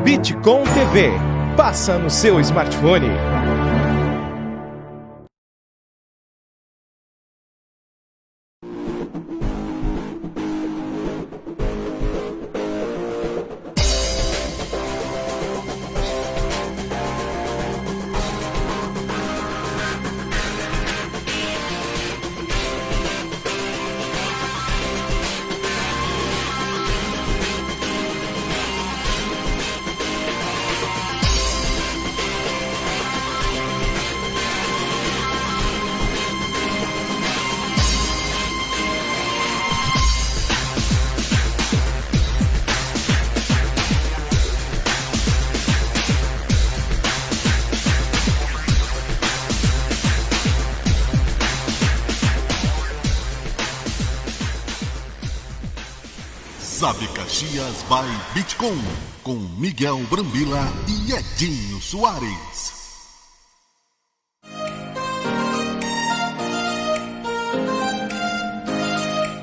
Bitcom TV. Passa no seu smartphone. Sabe Caxias by Bitcom, com Miguel Brambila e Edinho Soares.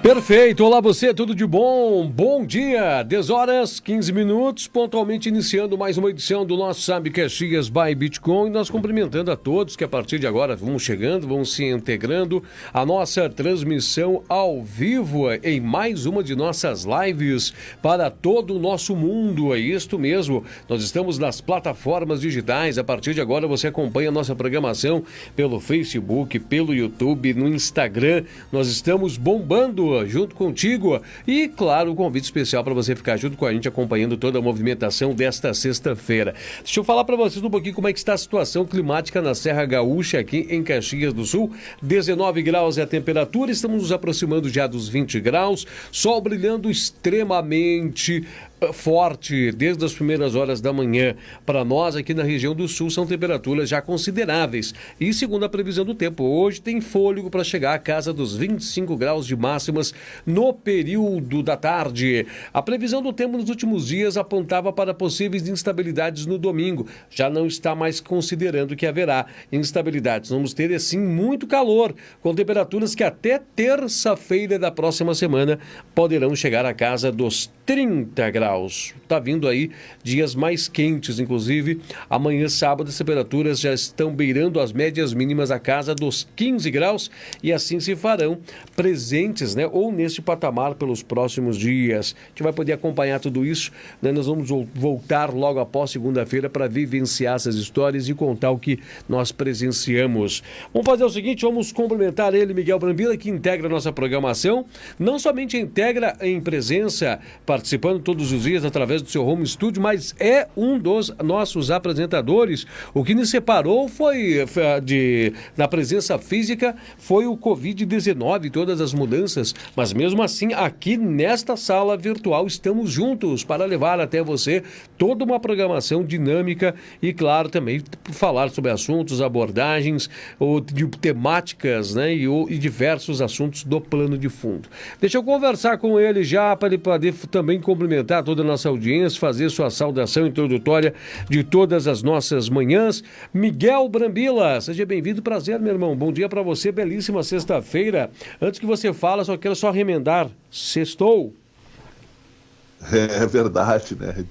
Perfeito, olá você, tudo de bom? Bom dia, 10 horas, 15 minutos, pontualmente iniciando mais uma edição do nosso Sabe Caxias by Bitcom e nós cumprimentando a todos que a partir de agora vão chegando, vão se integrando a nossa transmissão ao vivo em mais uma de nossas lives para todo o nosso mundo, é isto mesmo, nós estamos nas plataformas digitais, a partir de agora você acompanha a nossa programação pelo Facebook, pelo YouTube, no Instagram, nós estamos bombando junto contigo e, claro, um convite especial para você ficar junto com a gente acompanhando toda a movimentação desta sexta-feira. Deixa eu falar para vocês um pouquinho como é que está a situação climática na Serra Gaúcha aqui em Caxias do Sul. 19 graus é a temperatura, estamos nos aproximando já dos 20 graus, sol brilhando extremamente forte desde as primeiras horas da manhã. Para nós aqui na região do sul são temperaturas já consideráveis e segundo a previsão do tempo, hoje tem fôlego para chegar à casa dos 25 graus de máximas no período da tarde. A previsão do tempo nos últimos dias apontava para possíveis instabilidades no domingo, já não está mais considerando que haverá instabilidades. Vamos ter assim muito calor, com temperaturas que até terça-feira da próxima semana poderão chegar à casa dos 30 graus. Está vindo aí dias mais quentes, inclusive amanhã sábado as temperaturas já estão beirando as médias mínimas à casa dos 15 graus e assim se farão presentes, né, ou nesse patamar pelos próximos dias. A gente vai poder acompanhar tudo isso, né? Nós vamos voltar logo após segunda-feira para vivenciar essas histórias e contar o que nós presenciamos. Vamos fazer o seguinte, vamos cumprimentar ele, Miguel Brambila, que integra a nossa programação, não somente integra em presença, participando todos os dias através do seu home studio, mas é um dos nossos apresentadores. O que nos separou foi na presença física foi o Covid-19 e todas as mudanças, mas mesmo assim aqui nesta sala virtual estamos juntos para levar até você toda uma programação dinâmica e claro também falar sobre assuntos, abordagens ou de temáticas, né, e diversos assuntos do plano de fundo. Deixa eu conversar com ele já para ele poder também cumprimentar toda a nossa audiência, fazer sua saudação introdutória de todas as nossas manhãs. Miguel Brambila, seja bem-vindo, prazer, meu irmão. Bom dia para você, belíssima sexta-feira. Antes que você fale, quero remendar. Sextou. É verdade, né?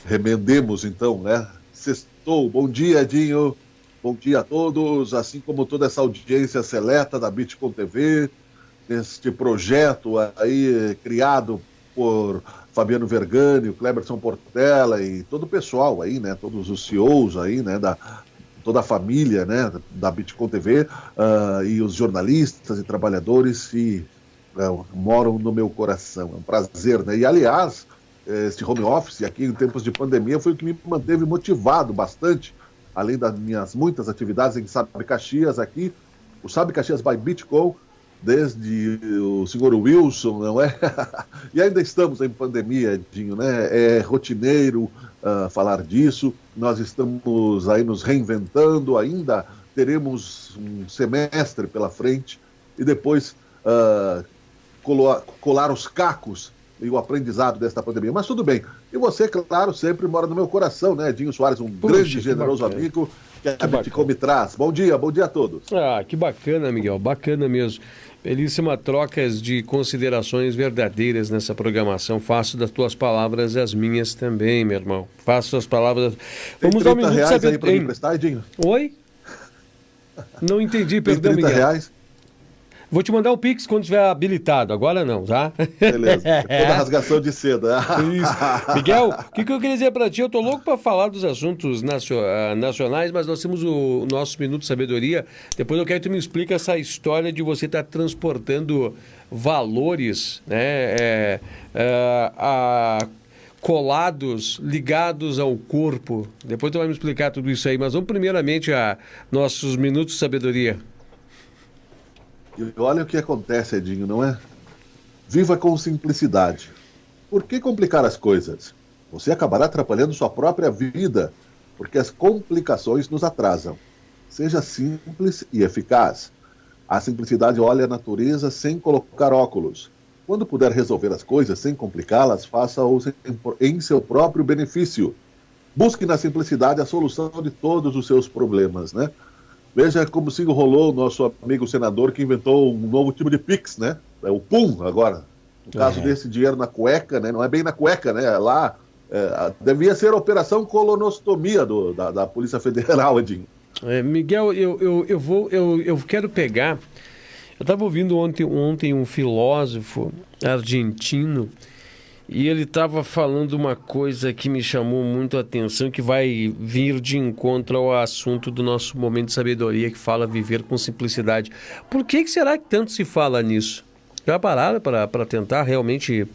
Remendemos então, né? Sextou. Bom dia, Edinho. Bom dia a todos, assim como toda essa audiência seleta da Bitcom TV, este projeto aí criado por Fabiano Vergani, o Cleberson Portela e todo o pessoal aí, né, todos os CEOs aí, né, toda a família, né, da Bitcom TV e os jornalistas e trabalhadores que moram no meu coração. É um prazer, né? E aliás, esse home office aqui em tempos de pandemia foi o que me manteve motivado bastante, além das minhas muitas atividades em Sabe Caxias aqui, o Sabe Caxias by Bitcom, desde o senhor Wilson, não é? E ainda estamos em pandemia, Edinho, né? É rotineiro falar disso, nós estamos aí nos reinventando, ainda teremos um semestre pela frente e depois colar os cacos e o aprendizado desta pandemia. Mas tudo bem. E você, claro, sempre mora no meu coração, né, Edinho Soares, um grande e generoso amigo que a Bitcom me traz. Bom dia a todos. Ah, que bacana, Miguel, bacana mesmo. Belíssima trocas de considerações verdadeiras nessa programação. Faço das tuas palavras as minhas também, meu irmão. Faço as palavras... Vamos dar um minuto de saber... aí para me emprestar, Edinho? Oi? Não entendi, perdão, Miguel. R$30? Vou te mandar o Pix quando estiver habilitado. Agora não, tá? Beleza. Depois da rasgação de seda. Isso. Miguel, o que eu queria dizer para ti? Eu tô louco para falar dos assuntos nacionais, mas nós temos o nosso Minuto de Sabedoria. Depois eu quero que tu me explique essa história de você estar transportando valores, né? Colados, ligados ao corpo. Depois tu vai me explicar tudo isso aí, mas vamos primeiramente a nossos Minutos de Sabedoria. E olha o que acontece, Edinho, não é? Viva com simplicidade. Por que complicar as coisas? Você acabará atrapalhando sua própria vida, porque as complicações nos atrasam. Seja simples e eficaz. A simplicidade olha a natureza sem colocar óculos. Quando puder resolver as coisas sem complicá-las, faça-o em seu próprio benefício. Busque na simplicidade a solução de todos os seus problemas, né? Veja como se enrolou o nosso amigo senador que inventou um novo tipo de Pix, né? É o PUM agora. No caso desse dinheiro na cueca, né? Não é bem na cueca, né? Lá devia ser a Operação Colonostomia da Polícia Federal, Edinho. Miguel, eu quero pegar... Eu estava ouvindo ontem um filósofo argentino e ele estava falando uma coisa que me chamou muito a atenção, que vai vir de encontro ao assunto do nosso Momento de Sabedoria, que fala viver com simplicidade. Por que será que tanto se fala nisso? Já pararam para tentar realmente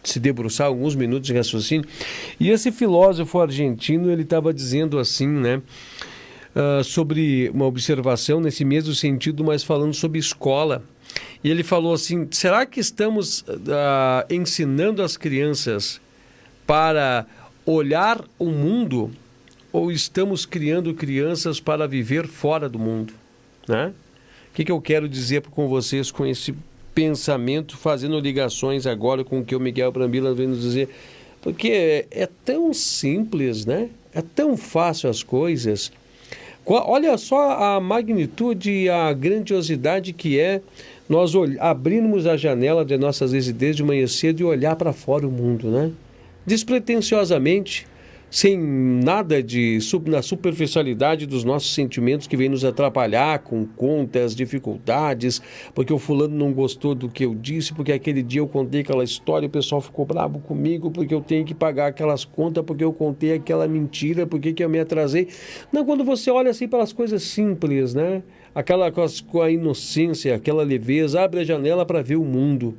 se debruçar alguns minutos de raciocínio? E esse filósofo argentino, ele estava dizendo assim, né? Sobre uma observação nesse mesmo sentido, mas falando sobre escola. E ele falou assim, será que estamos ensinando as crianças para olhar o mundo ou estamos criando crianças para viver fora do mundo? Né? O que eu quero dizer com vocês com esse pensamento, fazendo ligações agora com o que o Miguel Brambila vem nos dizer? Porque é tão simples, né? É tão fácil as coisas. Olha só a magnitude e a grandiosidade que é nós abrirmos a janela de nossas residências de manhã cedo e olhar para fora o mundo, né? Despretensiosamente, sem nada na superficialidade dos nossos sentimentos que vem nos atrapalhar com contas, dificuldades, porque o fulano não gostou do que eu disse, porque aquele dia eu contei aquela história e o pessoal ficou bravo comigo, porque eu tenho que pagar aquelas contas, porque eu contei aquela mentira, porque que eu me atrasei. Não, quando você olha assim para as coisas simples, né? Com a inocência, aquela leveza, abre a janela para ver o mundo,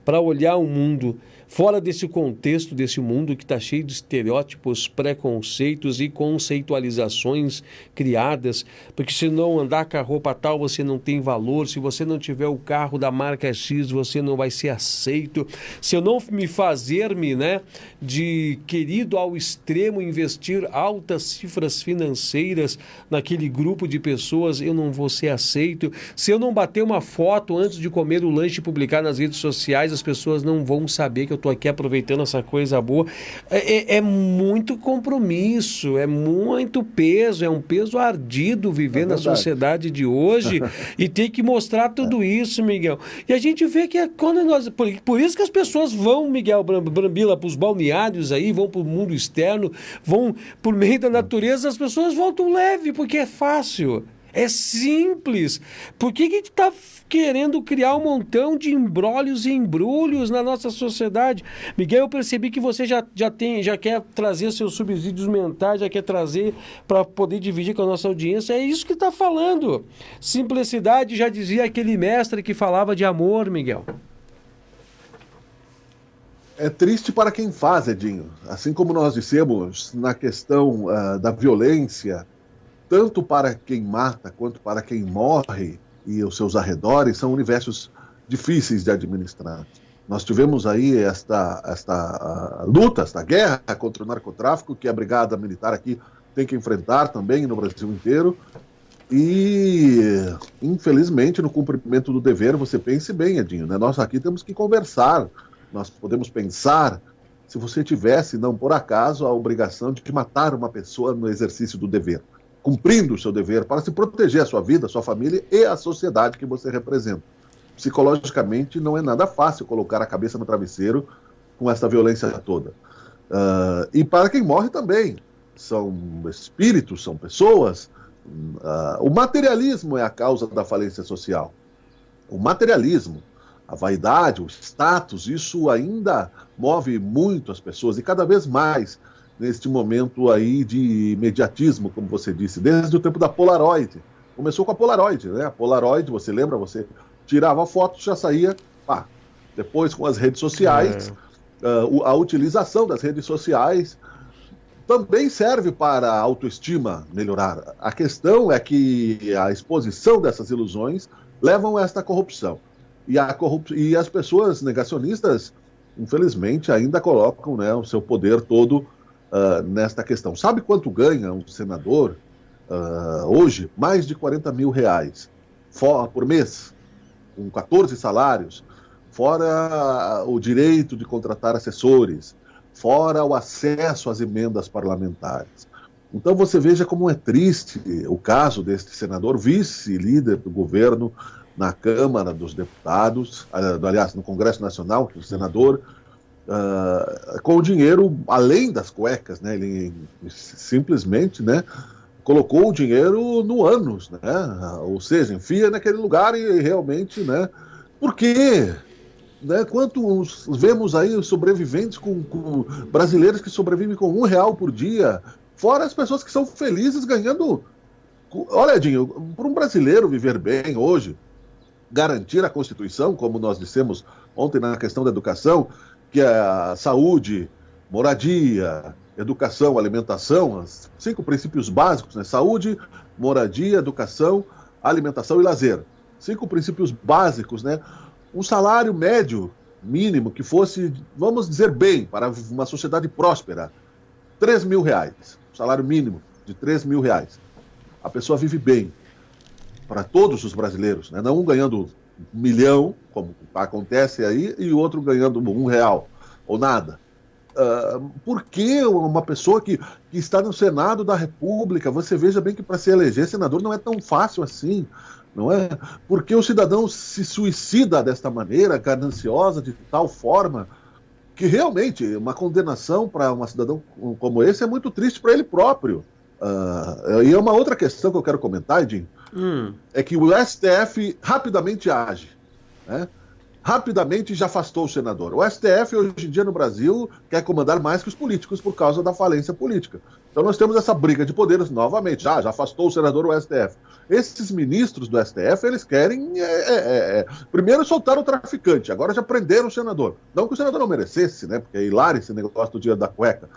para olhar o mundo, fora desse contexto, desse mundo que está cheio de estereótipos, preconceitos e conceitualizações criadas, porque se não andar com a roupa tal, você não tem valor, se você não tiver o carro da marca X, você não vai ser aceito, se eu não me fazer-me, né, de querido ao extremo, investir altas cifras financeiras naquele grupo de pessoas, eu não vou ser aceito, se eu não bater uma foto antes de comer o lanche e publicar nas redes sociais, as pessoas não vão saber que eu estou aqui aproveitando essa coisa boa. É muito compromisso, é muito peso, é um peso ardido viver na sociedade de hoje e ter que mostrar tudo isso, Miguel. E a gente vê que quando nós... Por isso que as pessoas vão, Miguel Brambila, para os balneários aí, vão para o mundo externo, vão por meio da natureza, as pessoas voltam leve, porque é fácil. É simples. Por que a gente está querendo criar um montão de embrólios e embrulhos na nossa sociedade? Miguel, eu percebi que você já quer trazer seus subsídios mentais, já quer trazer para poder dividir com a nossa audiência. É isso que está falando. Simplicidade, já dizia aquele mestre que falava de amor, Miguel. É triste para quem faz, Edinho. Assim como nós dissemos na questão da violência, tanto para quem mata quanto para quem morre e os seus arredores, são universos difíceis de administrar. Nós tivemos aí esta luta, esta guerra contra o narcotráfico, que a Brigada Militar aqui tem que enfrentar também no Brasil inteiro. E, infelizmente, no cumprimento do dever, você pense bem, Edinho, né? Nós aqui temos que conversar nós podemos pensar se você tivesse, não por acaso, a obrigação de matar uma pessoa no exercício do dever, cumprindo o seu dever para se proteger a sua vida, a sua família e a sociedade que você representa. Psicologicamente, não é nada fácil colocar a cabeça no travesseiro com essa violência toda. E para quem morre também, são espíritos, são pessoas. O materialismo é a causa da falência social. O materialismo, a vaidade, o status, isso ainda move muito as pessoas, e cada vez mais neste momento aí de imediatismo, como você disse, desde o tempo da Polaroid. Começou com a Polaroid, né? A Polaroid, você lembra? Você tirava foto, já saía, pá. Depois com as redes sociais, a utilização das redes sociais também serve para a autoestima melhorar. A questão é que a exposição dessas ilusões levam a esta corrupção. E as pessoas negacionistas, infelizmente, ainda colocam, né, o seu poder todo nesta questão. Sabe quanto ganha um senador hoje? Mais de R$40 mil por mês, com 14 salários, fora o direito de contratar assessores, fora o acesso às emendas parlamentares. Então você veja como é triste o caso deste senador, vice-líder do governo na Câmara dos Deputados, aliás, no Congresso Nacional, o senador, com o dinheiro além das cuecas, né? Ele simplesmente, né, colocou o dinheiro no ânus, né? Ou seja, enfia naquele lugar e realmente, né? Por quê? Né? Quantos vemos aí sobreviventes com brasileiros que sobrevivem com R$1 por dia, fora as pessoas que são felizes ganhando. Olha, Edinho, para um brasileiro viver bem hoje, garantir a Constituição, como nós dissemos ontem na questão da educação, que é a saúde, moradia, educação, alimentação, os 5 princípios básicos, né? Saúde, moradia, educação, alimentação e lazer. 5 princípios básicos, né? Um salário médio, mínimo, que fosse, vamos dizer bem, para uma sociedade próspera, R$3 mil. Salário mínimo de R$3 mil. A pessoa vive bem. Para todos os brasileiros, né? Não um ganhando 1 milhão, como acontece aí, e o outro ganhando R$1 ou nada. Por que uma pessoa que está no Senado da República, você veja bem que para se eleger senador não é tão fácil assim, não é? Porque o cidadão se suicida desta maneira, gananciosa, de tal forma, que realmente uma condenação para um cidadão como esse é muito triste para ele próprio. E é uma outra questão que eu quero comentar, Edinho, é que o STF rapidamente age, né? Rapidamente já afastou o senador. O STF hoje em dia no Brasil quer comandar mais que os políticos por causa da falência política. Então nós temos essa briga de poderes novamente. Já afastou o senador o STF. Esses ministros do STF, eles querem primeiro soltar o traficante, agora já prenderam o senador. Não que o senador não merecesse, né? Porque é hilário esse negócio do dia da cueca.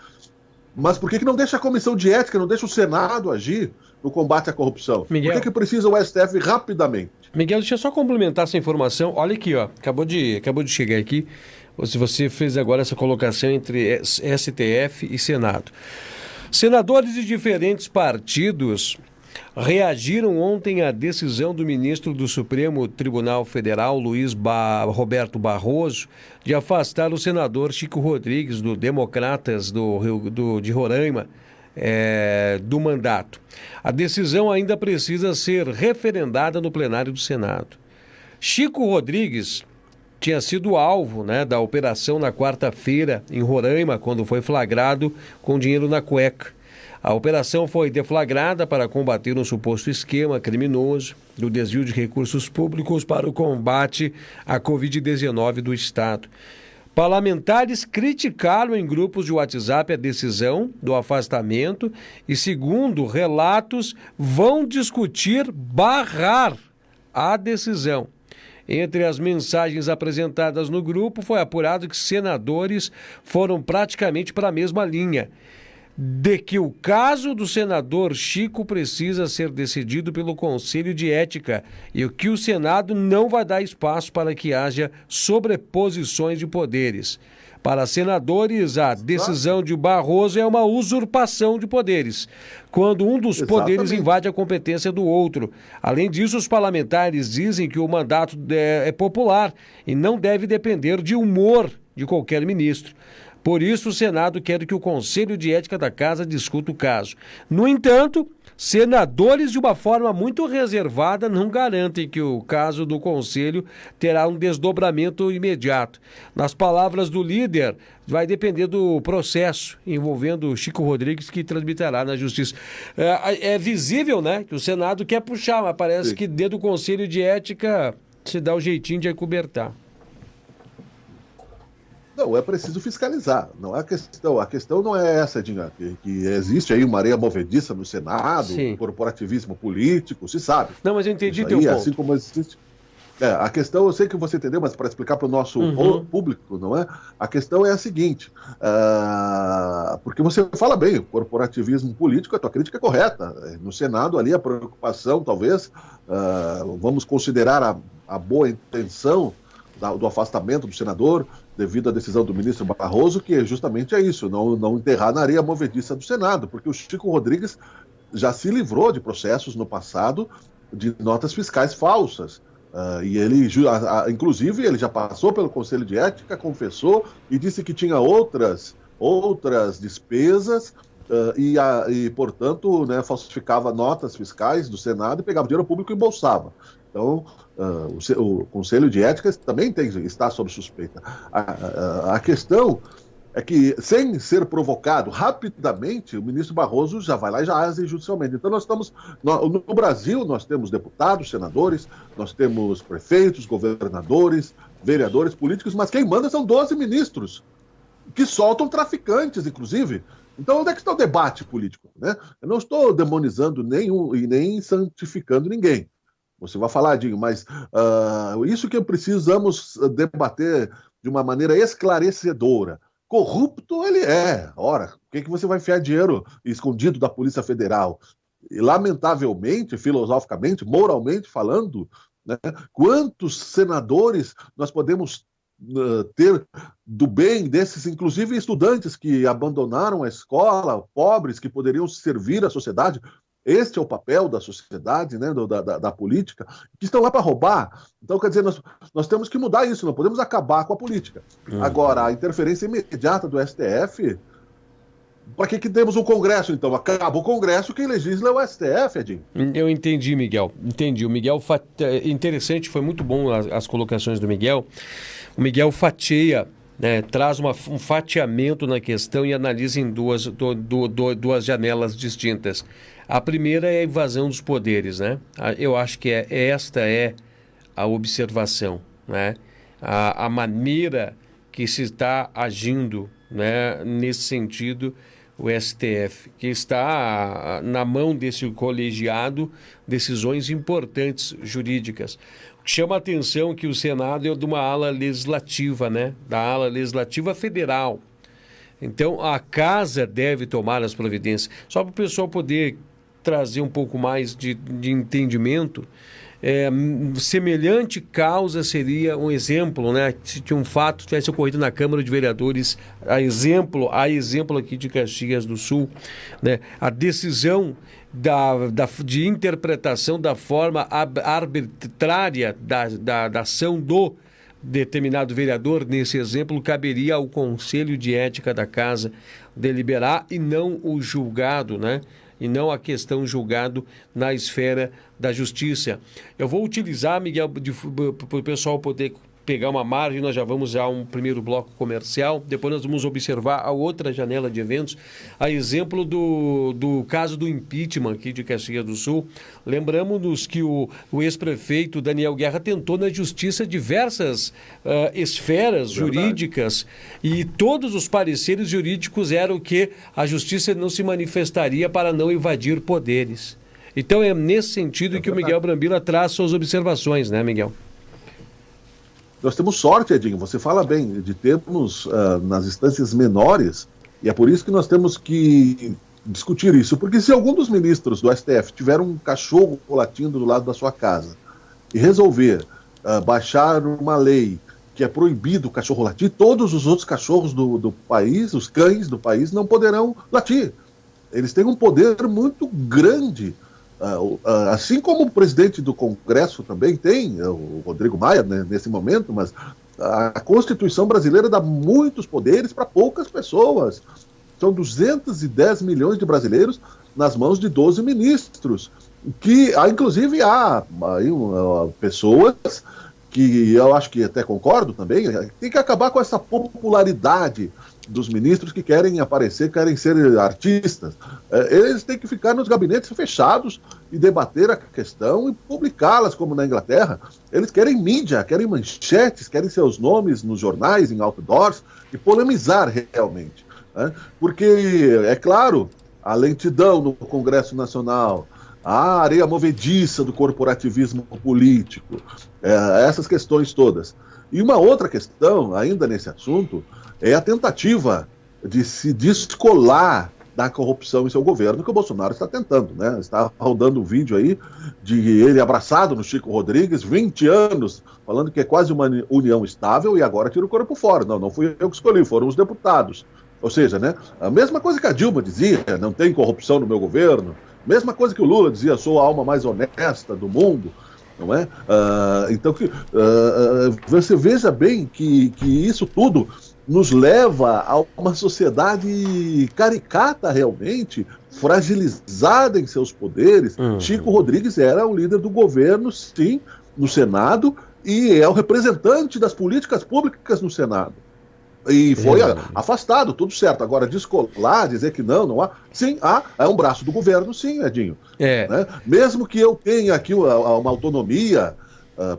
Mas por que não deixa a comissão de ética, não deixa o Senado agir no combate à corrupção? Miguel, por que precisa o STF rapidamente? Miguel, deixa eu só complementar essa informação. Olha aqui, ó, acabou de chegar aqui. Você fez agora essa colocação entre STF e Senado. Senadores de diferentes partidos reagiram ontem à decisão do ministro do Supremo Tribunal Federal, Roberto Barroso, de afastar o senador Chico Rodrigues, do Democratas de Roraima, do mandato. A decisão ainda precisa ser referendada no plenário do Senado. Chico Rodrigues tinha sido alvo, né, da operação na quarta-feira em Roraima, quando foi flagrado com dinheiro na cueca. A operação foi deflagrada para combater um suposto esquema criminoso do desvio de recursos públicos para o combate à Covid-19 do Estado. Parlamentares criticaram em grupos de WhatsApp a decisão do afastamento e, segundo relatos, vão discutir barrar a decisão. Entre as mensagens apresentadas no grupo, foi apurado que senadores foram praticamente para a mesma linha, de que o caso do senador Chico precisa ser decidido pelo Conselho de Ética e que o Senado não vai dar espaço para que haja sobreposições de poderes. Para senadores, a decisão de Barroso é uma usurpação de poderes, quando um dos poderes invade a competência do outro. Além disso, os parlamentares dizem que o mandato é popular e não deve depender de humor de qualquer ministro. Por isso, o Senado quer que o Conselho de Ética da Casa discuta o caso. No entanto, senadores, de uma forma muito reservada, não garantem que o caso do Conselho terá um desdobramento imediato. Nas palavras do líder, vai depender do processo envolvendo Chico Rodrigues, que tramitará na Justiça. É visível, né, que o Senado quer puxar, mas parece que dentro do Conselho de Ética se dá o jeitinho de acobertar. Não, é preciso fiscalizar. Não é a questão não é essa, Edinho, que existe aí uma areia movediça no Senado, Sim. um corporativismo político, se sabe. Não, mas eu entendi Isso teu aí, ponto. assim como existe. A questão, eu sei que você entendeu, mas para explicar para o nosso público, não é? A questão é a seguinte, porque você fala bem, o corporativismo político, a tua crítica é correta. No Senado, ali, a preocupação, talvez, vamos considerar a boa intenção do afastamento do senador, devido à decisão do ministro Barroso, que justamente é isso, não enterrar na areia movediça do Senado, porque o Chico Rodrigues já se livrou de processos no passado de notas fiscais falsas. E ele, inclusive, ele já passou pelo Conselho de Ética, confessou e disse que tinha outras despesas e, portanto, né, falsificava notas fiscais do Senado e pegava dinheiro público e embolsava. Então, o Conselho de Ética também está sob suspeita. A questão é que, sem ser provocado rapidamente, o ministro Barroso já vai lá e já age judicialmente. Então, no Brasil, nós temos deputados, senadores, nós temos prefeitos, governadores, vereadores, políticos, mas quem manda são 12 ministros, que soltam traficantes, inclusive. Então, onde é que está o debate político, né? Eu não estou demonizando nenhum e nem santificando ninguém. Você vai falar, Dinho, mas isso que precisamos debater de uma maneira esclarecedora. Corrupto ele é. Ora, por que você vai enfiar dinheiro escondido da Polícia Federal? E, lamentavelmente, filosoficamente, moralmente falando, né, quantos senadores nós podemos ter do bem desses, inclusive estudantes que abandonaram a escola, pobres, que poderiam servir à sociedade? Este é o papel da sociedade, né, da política, que estão lá para roubar. Então, quer dizer, nós temos que mudar isso, não podemos acabar com a política. Agora, a interferência imediata do STF, para que temos um Congresso, então? Acaba o Congresso, quem legisla é o STF, Edinho. Eu entendi, Miguel. Entendi. O Miguel, interessante, foi muito bom as colocações do Miguel. O Miguel fatiia, né, traz um fatiamento na questão e analisa em duas janelas distintas. A primeira é a invasão dos poderes, né? Eu acho que esta é a observação, né? A maneira que se está agindo, né, nesse sentido, o STF, que está na mão desse colegiado decisões importantes jurídicas. O que chama a atenção é que o Senado é de uma ala legislativa, né? Da ala legislativa federal. Então, a Casa deve tomar as providências. Só para o pessoal poder trazer um pouco mais de entendimento, semelhante causa seria um exemplo, né? Se um fato tivesse ocorrido na Câmara de Vereadores, a exemplo aqui de Caxias do Sul, né? A decisão de interpretação da forma arbitrária da ação do determinado vereador, nesse exemplo, caberia ao Conselho de Ética da Casa deliberar e não o julgado, né? E não a questão julgado na esfera da justiça. Eu vou utilizar, Miguel, para o pessoal poder pegar uma margem, nós já vamos a um primeiro bloco comercial, depois nós vamos observar a outra janela de eventos, a exemplo do caso do impeachment aqui de Caxias do Sul. Lembramos-nos que o ex-prefeito Daniel Guerra tentou na justiça diversas esferas jurídicas e todos os pareceres jurídicos eram que a justiça não se manifestaria para não invadir poderes. Então é nesse sentido que o Miguel Brambila traz suas observações, né, Miguel? Nós temos sorte, Edinho, você fala bem, de termos nas instâncias menores, e é por isso que nós temos que discutir isso, porque se algum dos ministros do STF tiver um cachorro latindo do lado da sua casa e resolver baixar uma lei que é proibido o cachorro latir, todos os outros cachorros do país, os cães do país, não poderão latir. Eles têm um poder muito grande. Assim como o presidente do Congresso também tem, o Rodrigo Maia, né, nesse momento, mas A Constituição brasileira dá muitos poderes para poucas pessoas. São 210 milhões de brasileiros nas mãos de 12 ministros. Que, inclusive, há pessoas que eu acho que até concordo também, tem que acabar com essa popularidade dos ministros que querem aparecer, querem ser artistas. Eles têm que ficar nos gabinetes fechados e debater a questão e publicá-las, como na Inglaterra. Eles querem mídia, querem manchetes, querem seus nomes nos jornais, em outdoors, e polemizar realmente. Né? Porque, é claro, a lentidão no Congresso Nacional, a areia movediça do corporativismo político, essas questões todas. E uma outra questão, ainda nesse assunto, é a tentativa de se descolar da corrupção em seu governo, que o Bolsonaro está tentando, né? Está rodando um vídeo aí de ele abraçado no Chico Rodrigues, 20 anos, falando que é quase uma união estável e agora tira o corpo fora. Não fui eu que escolhi, foram os deputados. Ou seja, né? A mesma coisa que a Dilma dizia, não tem corrupção no meu governo. Mesma coisa que o Lula dizia, sou a alma mais honesta do mundo, não é? Então, você veja bem que isso tudo nos leva a uma sociedade caricata realmente, fragilizada em seus poderes. Chico Rodrigues era o líder do governo, sim, no Senado, e é o representante das políticas públicas no Senado. E foi afastado, tudo certo. Agora, descolar, dizer que não há. Sim, é um braço do governo, sim, Edinho. Né? Mesmo que eu tenha aqui uma autonomia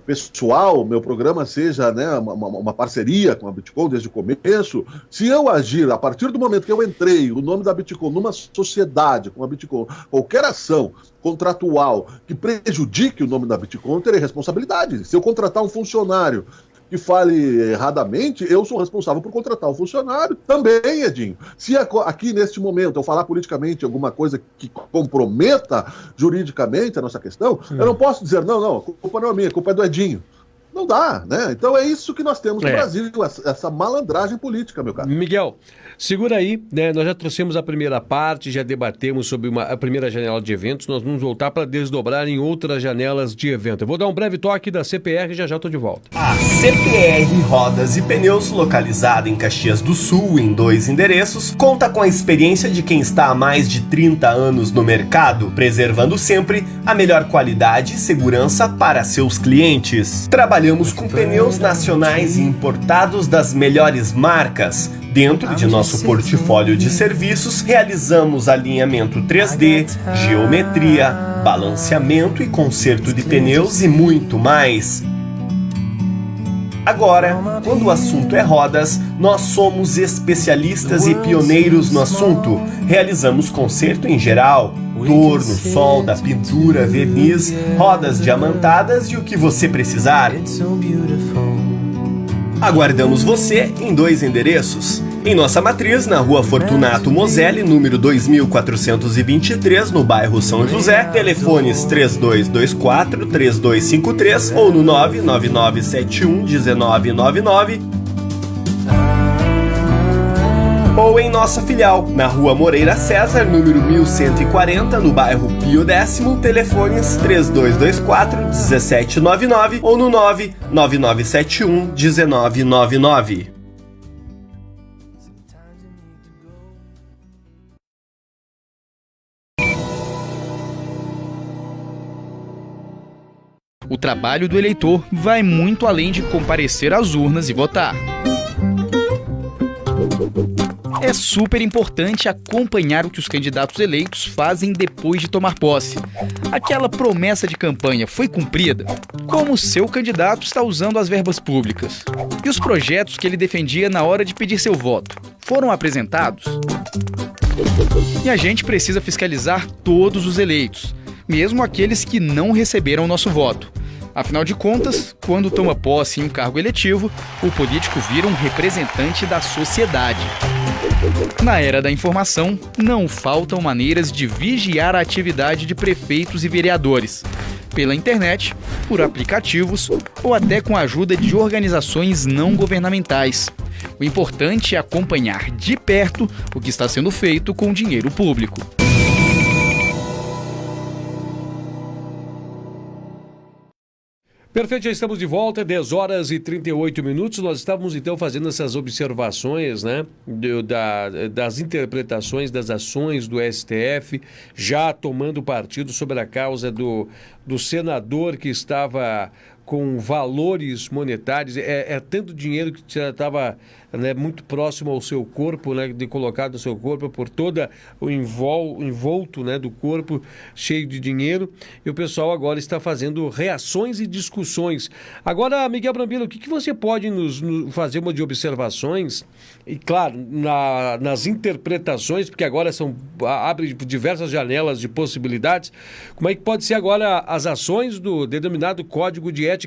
pessoal, meu programa seja, né, uma parceria com a Bitcoin desde o começo, se eu agir, a partir do momento que eu entrei o nome da Bitcoin numa sociedade com a Bitcoin, qualquer ação contratual que prejudique o nome da Bitcoin, eu terei responsabilidade. Se eu contratar um funcionário que fale erradamente, eu sou responsável por contratar o funcionário também, Edinho. Se aqui, neste momento, eu falar politicamente alguma coisa que comprometa juridicamente a nossa questão, eu não posso dizer, não, a culpa não é minha, a culpa é do Edinho. Não dá, né? Então é isso que nós temos no Brasil, essa malandragem política, meu caro. Miguel, segura aí, né? Nós já trouxemos a primeira parte, já debatemos sobre a primeira janela de eventos, nós vamos voltar para desdobrar em outras janelas de evento. Eu vou dar um breve toque da CPR e já estou de volta. A CPR Rodas e Pneus, localizada em Caxias do Sul, em 2 endereços, conta com a experiência de quem está há mais de 30 anos no mercado, preservando sempre a melhor qualidade e segurança para seus clientes. Trabalhamos com pneus nacionais e importados das melhores marcas. Dentro de nosso portfólio de serviços, realizamos alinhamento 3D, geometria, balanceamento e conserto de pneus e muito mais. Agora, quando o assunto é rodas, nós somos especialistas e pioneiros no assunto. Realizamos conserto em geral, torno, solda, pintura, verniz, rodas diamantadas e o que você precisar. Aguardamos você em 2 endereços. Em nossa matriz, na Rua Fortunato Moselli, número 2423, no bairro São José, telefones 3224-3253 ou no 99971-1999. Ou em nossa filial, na Rua Moreira César, número 1140, no bairro Pio X, telefones 3224-1799 ou no 99971-1999. O trabalho do eleitor vai muito além de comparecer às urnas e votar. É super importante acompanhar o que os candidatos eleitos fazem depois de tomar posse. Aquela promessa de campanha foi cumprida? Como o seu candidato está usando as verbas públicas? E os projetos que ele defendia na hora de pedir seu voto foram apresentados? E a gente precisa fiscalizar todos os eleitos, mesmo aqueles que não receberam nosso voto. Afinal de contas, quando toma posse em um cargo eletivo, o político vira um representante da sociedade. Na era da informação, não faltam maneiras de vigiar a atividade de prefeitos e vereadores, pela internet, por aplicativos ou até com a ajuda de organizações não governamentais. O importante é acompanhar de perto o que está sendo feito com o dinheiro público. Perfeito, já estamos de volta, 10 horas e 38 minutos. Nós estávamos então fazendo essas observações, né, das interpretações das ações do STF, já tomando partido sobre a causa do senador que estava com valores monetários, tanto dinheiro que já estava, né, muito próximo ao seu corpo, né, de colocado no seu corpo, por toda o envolto, né, do corpo cheio de dinheiro, e o pessoal agora está fazendo reações e discussões. Agora, Miguel Brambila, o que você pode nos fazer uma de observações, e claro, nas interpretações, porque agora abre diversas janelas de possibilidades, como é que pode ser agora as ações do denominado Código de Ética?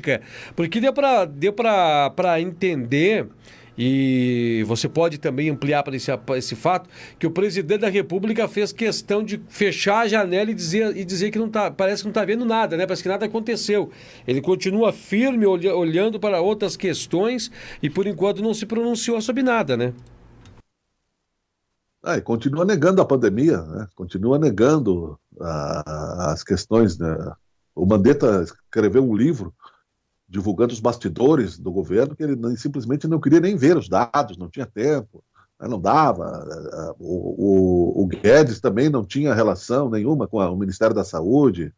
Porque deu para entender, e você pode também ampliar para esse fato, que o presidente da República fez questão de fechar a janela e dizer que não tá, parece que não está vendo nada, né? Parece que nada aconteceu. Ele continua firme, olhando para outras questões e, por enquanto, não se pronunciou sobre nada, né? E continua negando a pandemia, né? Continua negando as questões, né? O Mandetta escreveu um livro divulgando os bastidores do governo, que ele simplesmente não queria nem ver os dados, não tinha tempo, né, não dava. O Guedes também não tinha relação nenhuma com o Ministério da Saúde.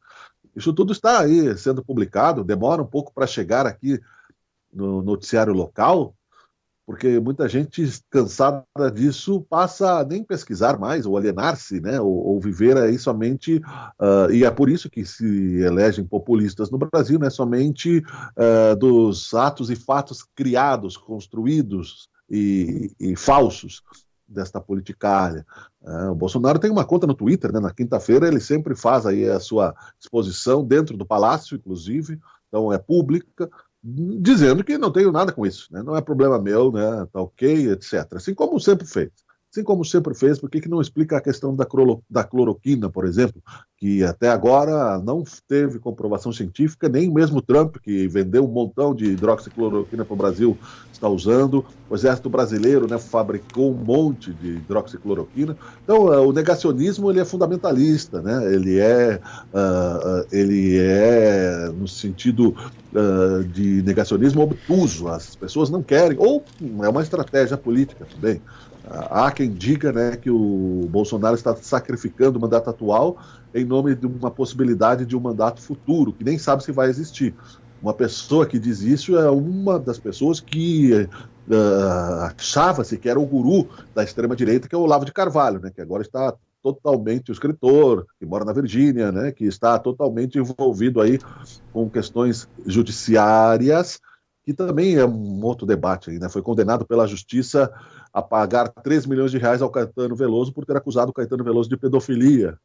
Isso tudo está aí sendo publicado, demora um pouco para chegar aqui no noticiário local, porque muita gente cansada disso passa a nem pesquisar mais, ou alienar-se, né, ou viver aí somente, e é por isso que se elegem populistas no Brasil, né, somente dos atos e fatos criados, construídos e falsos desta politicagem. O Bolsonaro tem uma conta no Twitter, né, na quinta-feira ele sempre faz aí a sua exposição dentro do Palácio, inclusive, então é pública, dizendo que não tenho nada com isso, né? Não é problema meu, né? Tá ok, etc. Assim como sempre fez. Assim como sempre fez, por que não explica a questão da cloroquina, por exemplo, que até agora não teve comprovação científica, nem mesmo Trump, que vendeu um montão de hidroxicloroquina para o Brasil, está usando. O Exército Brasileiro, né, fabricou um monte de hidroxicloroquina. Então, o negacionismo ele é fundamentalista, né? Ele é no sentido de negacionismo obtuso. As pessoas não querem, ou é uma estratégia política também. Há quem diga, né, que o Bolsonaro está sacrificando o mandato atual em nome de uma possibilidade de um mandato futuro, que nem sabe se vai existir. Uma pessoa que diz isso é uma das pessoas que achava-se que era o guru da extrema-direita, que é o Olavo de Carvalho, né, que agora está totalmente, o escritor, que mora na Virgínia, né, que está totalmente envolvido aí com questões judiciárias, que também é um outro debate aí, né? Foi condenado pela justiça a pagar 3 milhões de reais ao Caetano Veloso por ter acusado o Caetano Veloso de pedofilia.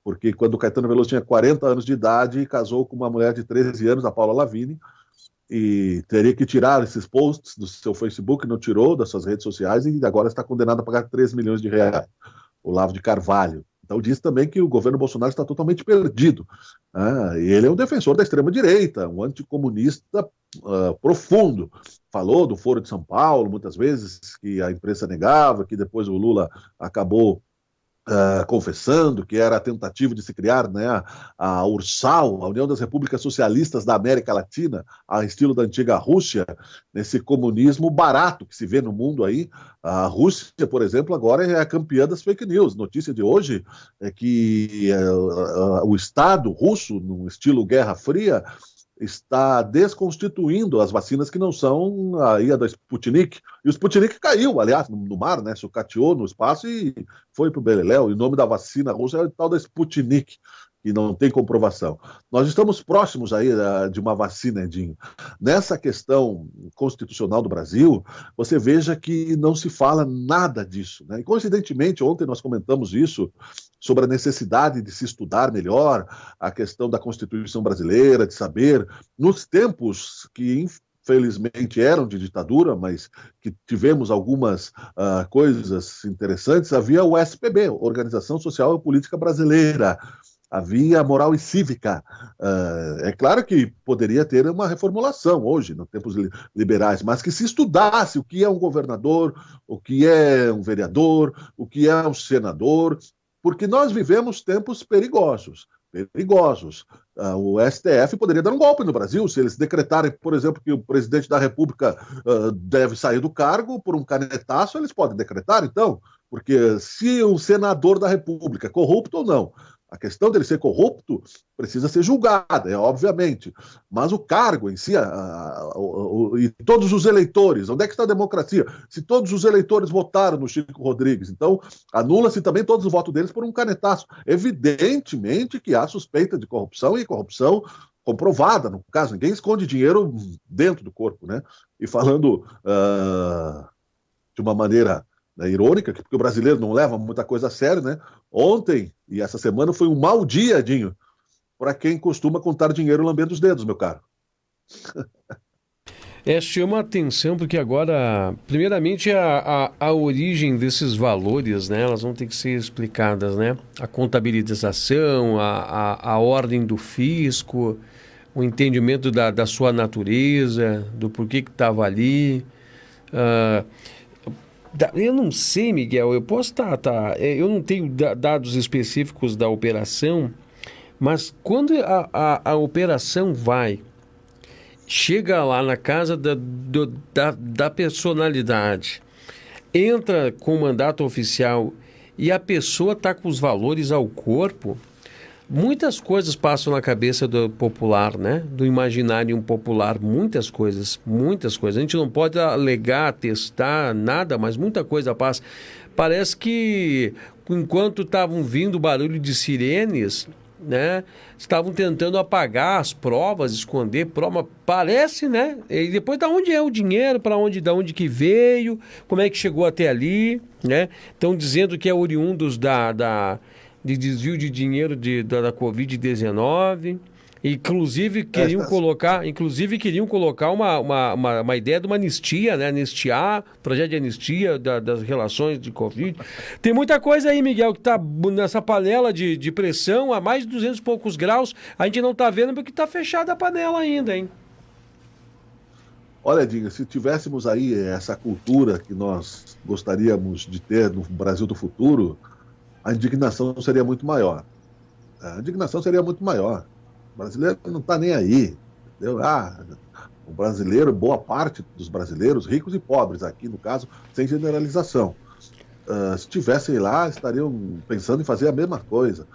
Porque quando o Caetano Veloso tinha 40 anos de idade, casou com uma mulher de 13 anos, a Paula Lavigne, e teria que tirar esses posts do seu Facebook, não tirou, das suas redes sociais, e agora está condenado a pagar 3 milhões de reais. Olavo de Carvalho. Então diz também que o governo Bolsonaro está totalmente perdido. E ele é um defensor da extrema-direita, um anticomunista profundo. Falou do Foro de São Paulo, muitas vezes, que a imprensa negava, que depois o Lula acabou confessando que era a tentativa de se criar, né, a URSAL, a União das Repúblicas Socialistas da América Latina, a estilo da antiga Rússia, nesse comunismo barato que se vê no mundo aí. A Rússia, por exemplo, agora é a campeã das fake news. Notícia de hoje é que o Estado russo, no estilo Guerra Fria, está desconstituindo as vacinas que não são aí a da Sputnik. E o Sputnik caiu, aliás, no mar, né? Sucateou no espaço e foi para o Beleléu. E o nome da vacina russa é o tal da Sputnik, que não tem comprovação. Nós estamos próximos aí de uma vacina, Edinho. Nessa questão constitucional do Brasil, você veja que não se fala nada disso, né? E coincidentemente, ontem nós comentamos isso, sobre a necessidade de se estudar melhor a questão da Constituição brasileira, de saber, nos tempos que infelizmente eram de ditadura, mas que tivemos algumas coisas interessantes, havia o SPB, Organização Social e Política Brasileira, havia moral e cívica. É claro que poderia ter uma reformulação hoje, nos tempos liberais, mas que se estudasse o que é um governador, o que é um vereador, o que é um senador, porque nós vivemos tempos perigosos. perigosos. O STF poderia dar um golpe no Brasil se eles decretarem, por exemplo, que o presidente da República deve sair do cargo por um canetaço, eles podem decretar, então, porque se um senador da República é corrupto ou não, a questão dele ser corrupto precisa ser julgada, obviamente. Mas o cargo em si, e todos os eleitores, onde é que está a democracia? Se todos os eleitores votaram no Chico Rodrigues, então anula-se também todos os votos deles por um canetaço. Evidentemente que há suspeita de corrupção e corrupção comprovada, no caso, ninguém esconde dinheiro dentro do corpo, né? E falando de uma maneira irônica, porque o brasileiro não leva muita coisa a sério, né? Ontem e essa semana foi um mau dia, Dinho, para quem costuma contar dinheiro lambendo os dedos, meu caro. Chama a atenção porque agora, primeiramente, a origem desses valores, né? Elas vão ter que ser explicadas, né? A contabilização, a ordem do fisco, o entendimento da sua natureza, do porquê que estava ali. Eu não sei, Miguel, eu posso eu não tenho dados específicos da operação, mas quando a operação chega lá na casa da personalidade, entra com mandato oficial e a pessoa está com os valores ao corpo, muitas coisas passam na cabeça do popular, né? Do imaginário popular, muitas coisas. A gente não pode alegar, testar, nada, mas muita coisa passa. Parece que, enquanto estavam vindo barulho de sirenes, né? Estavam tentando apagar as provas, esconder prova. Parece, né? E depois, da onde é o dinheiro, da onde que veio, como é que chegou até ali, né? Estão dizendo que é oriundos de desvio de dinheiro da Covid-19. Inclusive queriam colocar uma ideia de uma anistia, né? Projeto de anistia das relações de Covid. Tem muita coisa aí, Miguel, que está nessa panela de pressão a mais de 200 e poucos graus. A gente não está vendo porque está fechada a panela ainda, hein? Olha, Dinho, se tivéssemos aí essa cultura que nós gostaríamos de ter no Brasil do futuro, a indignação seria muito maior. O brasileiro não está nem aí. Entendeu? O brasileiro, boa parte dos brasileiros, ricos e pobres, aqui no caso, sem generalização. Se estivessem lá, estariam pensando em fazer a mesma coisa.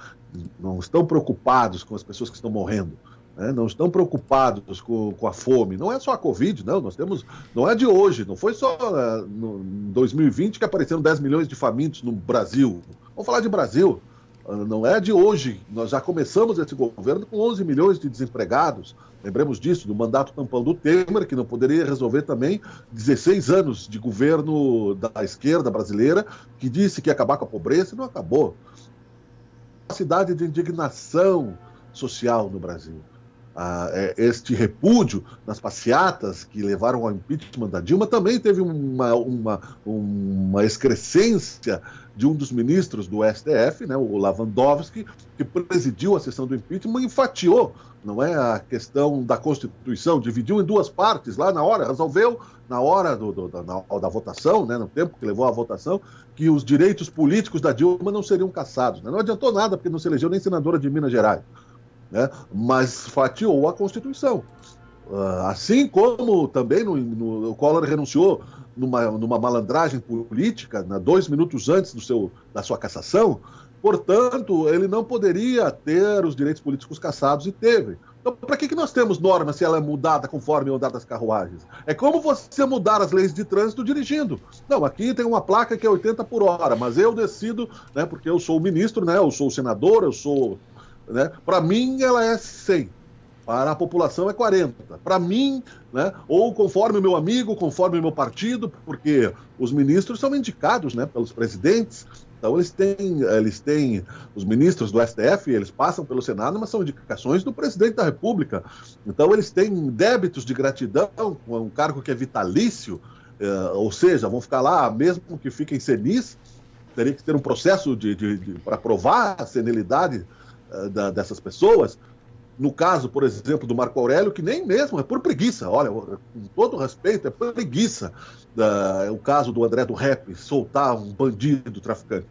Não estão preocupados com as pessoas que estão morrendo. Né? Não estão preocupados com a fome. Não é só a Covid, não. Não é de hoje. Não foi só em 2020 que apareceram 10 milhões de famintos no Brasil. Vamos falar de Brasil. Não é de hoje. Nós já começamos esse governo com 11 milhões de desempregados. Lembremos disso, do mandato tampão do Temer, que não poderia resolver também 16 anos de governo da esquerda brasileira, que disse que ia acabar com a pobreza e não acabou. Capacidade de indignação social no Brasil. Este repúdio nas passeatas que levaram ao impeachment da Dilma também teve uma excrescência de um dos ministros do STF, né, o Lewandowski, que presidiu a sessão do impeachment e enfastiou, não é, a questão da Constituição, dividiu em duas partes lá na hora, resolveu na hora da votação, né, no tempo que levou à votação, que os direitos políticos da Dilma não seriam cassados. Né? Não adiantou nada, porque não se elegeu nem senadora de Minas Gerais. Né? Mas fatiou a Constituição. Assim como também o Collor renunciou numa malandragem política, 2 minutos antes da sua cassação, portanto, ele não poderia ter os direitos políticos cassados e teve. Então, para que nós temos norma se ela é mudada conforme andar das carruagens? É como você mudar as leis de trânsito dirigindo. Não, aqui tem uma placa que é 80 por hora, mas eu decido, né, porque eu sou o ministro, né, eu sou o senador, eu sou... Né, para mim, ela é 100. Para a população é 40. Para mim, né, ou conforme o meu amigo, conforme o meu partido, porque os ministros são indicados, né, pelos presidentes. Então eles têm os ministros do STF, eles passam pelo Senado, mas são indicações do presidente da República. Então eles têm débitos de gratidão, um cargo que é vitalício, ou seja, vão ficar lá, mesmo que fiquem senis, teria que ter um processo para provar a senilidade dessas pessoas. No caso, por exemplo, do Marco Aurélio, que nem mesmo, é por preguiça, olha, com todo respeito, é por preguiça. O caso do André do Rap, soltar um bandido traficante.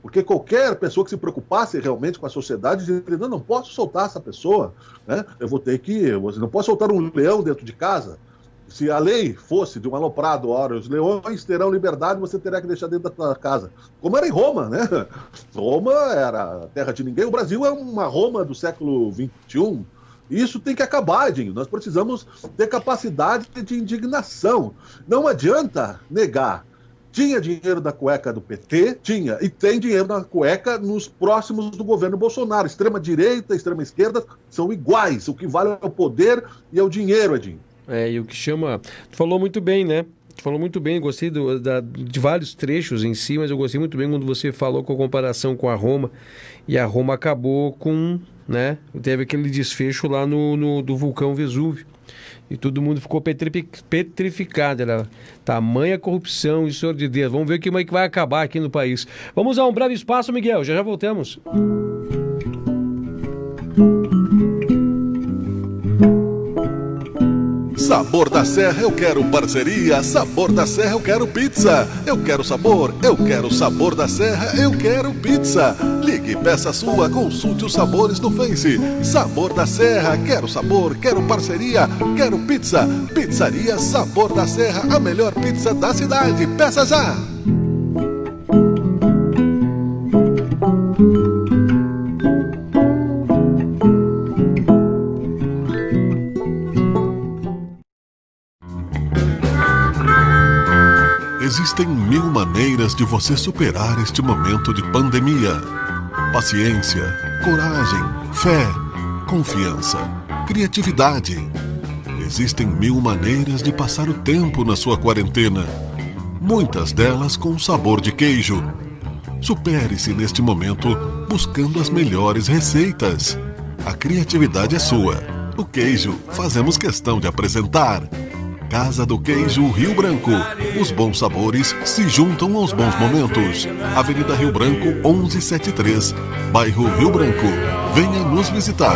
Porque qualquer pessoa que se preocupasse realmente com a sociedade diria, não posso soltar essa pessoa, né? Você não pode soltar um leão dentro de casa. Se a lei fosse de um aloprado, ora, os leões terão liberdade, você terá que deixar dentro da tua casa. Como era em Roma, né? Roma era a terra de ninguém. O Brasil é uma Roma do século XXI. Isso tem que acabar, Edinho. Nós precisamos ter capacidade de indignação. Não adianta negar. Tinha dinheiro na cueca do PT? Tinha. E tem dinheiro na cueca nos próximos do governo Bolsonaro. Extrema-direita, extrema-esquerda são iguais. O que vale é o poder e é o dinheiro, Edinho. E o que chama... Tu falou muito bem, né? Tu falou muito bem, gostei de vários trechos em si, mas eu gostei muito bem quando você falou com a comparação com a Roma. E a Roma acabou com, né? Teve aquele desfecho lá do vulcão Vesúvio. E todo mundo ficou petrificado. Era tamanha corrupção e sordidez. Vamos ver como é que vai acabar aqui no país. Vamos a um breve espaço, Miguel. Já voltamos. Sabor da Serra, eu quero parceria. Sabor da Serra, eu quero pizza. Eu quero sabor, eu quero Sabor da Serra, eu quero pizza. Ligue, peça sua, consulte os sabores no Face. Sabor da Serra, quero sabor, quero parceria, quero pizza. Pizzaria Sabor da Serra, a melhor pizza da cidade. Peça já! Existem 1000 maneiras de você superar este momento de pandemia. Paciência, coragem, fé, confiança, criatividade. Existem 1000 maneiras de passar o tempo na sua quarentena. Muitas delas com sabor de queijo. Supere-se neste momento buscando as melhores receitas. A criatividade é sua. O queijo fazemos questão de apresentar. Casa do Queijo Rio Branco. Os bons sabores se juntam aos bons momentos. Avenida Rio Branco 1173, bairro Rio Branco. Venha nos visitar.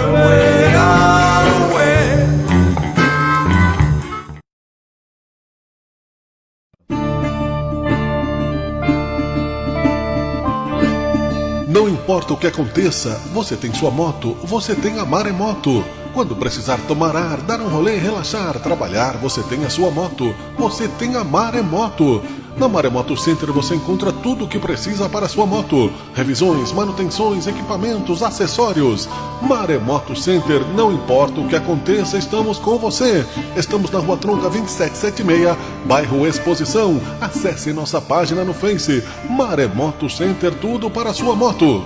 Não importa o que aconteça, você tem sua moto, você tem a Maremoto. Quando precisar tomar ar, dar um rolê, relaxar, trabalhar, você tem a sua moto, você tem a Maremoto. Na Maremoto Center você encontra tudo o que precisa para a sua moto. Revisões, manutenções, equipamentos, acessórios. Maremoto Center, não importa o que aconteça, estamos com você. Estamos na Rua Tronca 2776, bairro Exposição. Acesse nossa página no Face. Maremoto Center, tudo para a sua moto.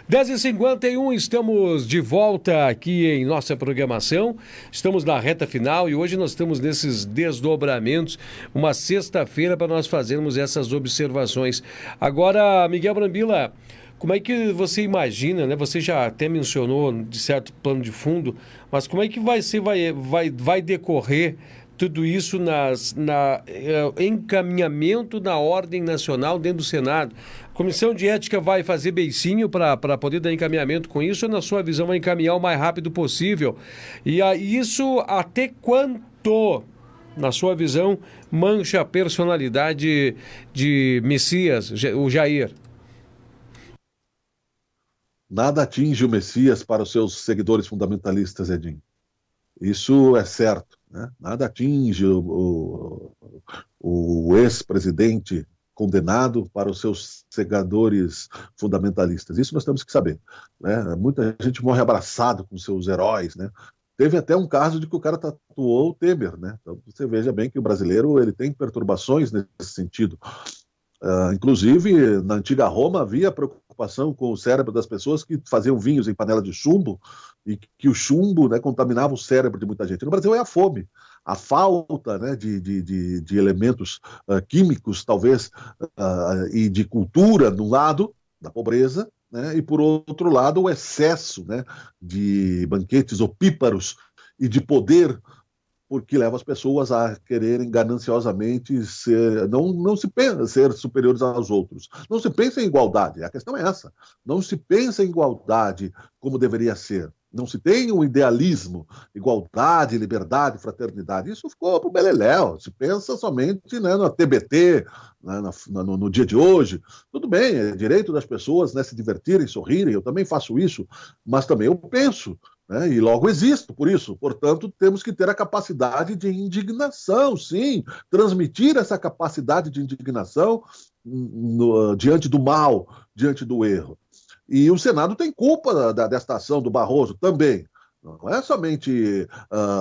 Dez e 51, estamos de volta aqui em nossa programação. Estamos na reta final e hoje nós estamos nesses desdobramentos, uma sexta-feira para nós fazermos essas observações. Agora, Miguel Brambila, como é que você imagina, né? Você já até mencionou de certo plano de fundo, mas como é que vai decorrer tudo isso encaminhamento na ordem nacional dentro do Senado? A Comissão de Ética vai fazer beicinho para poder dar encaminhamento com isso, ou na sua visão vai encaminhar o mais rápido possível? E isso até quanto, na sua visão, mancha a personalidade de Messias, o Jair? Nada atinge o Messias para os seus seguidores fundamentalistas, Edinho. Isso é certo, né? Nada atinge o ex-presidente condenado para os seus seguidores fundamentalistas. Isso nós temos que saber, né? Muita gente morre abraçado com seus heróis, né? Teve até um caso de que o cara tatuou o Temer, né? Então você veja bem que o brasileiro ele tem perturbações nesse sentido. Inclusive, na antiga Roma havia preocupação com o cérebro das pessoas que faziam vinhos em panela de chumbo e que o chumbo, né, contaminava o cérebro de muita gente. No Brasil é a fome, a falta, né, de elementos químicos, talvez, e de cultura, de um lado, da pobreza, né, e por outro lado o excesso, né, de banquetes opíparos e de poder, porque leva as pessoas a quererem gananciosamente não se pensa ser superiores aos outros. Não se pensa em igualdade, a questão é essa. Não se pensa em igualdade como deveria ser. Não se tem um idealismo, igualdade, liberdade, fraternidade. Isso ficou para o beleléu. Se pensa somente, né, na TBT, né, no dia de hoje. Tudo bem, é direito das pessoas, né, se divertirem, sorrirem. Eu também faço isso, mas também eu penso, né, e logo existo por isso. Portanto, temos que ter a capacidade de indignação, sim, transmitir essa capacidade de indignação diante do mal, diante do erro. E o Senado tem culpa desta ação do Barroso também. Não é somente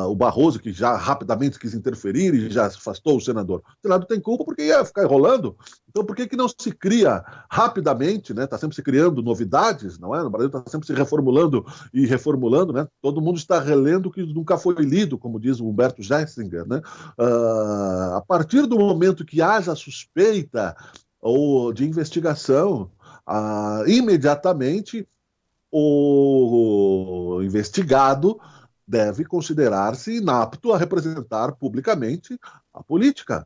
o Barroso que já rapidamente quis interferir e já afastou o senador. O Senado tem culpa porque ia ficar enrolando. Então por que não se cria rapidamente, né? Está sempre se criando novidades, não é? No Brasil está sempre se reformulando e reformulando, né? Todo mundo está relendo o que nunca foi lido, como diz o Humberto Gessinger, né? A partir do momento que haja suspeita ou de investigação, imediatamente o investigado deve considerar-se inapto a representar publicamente a política.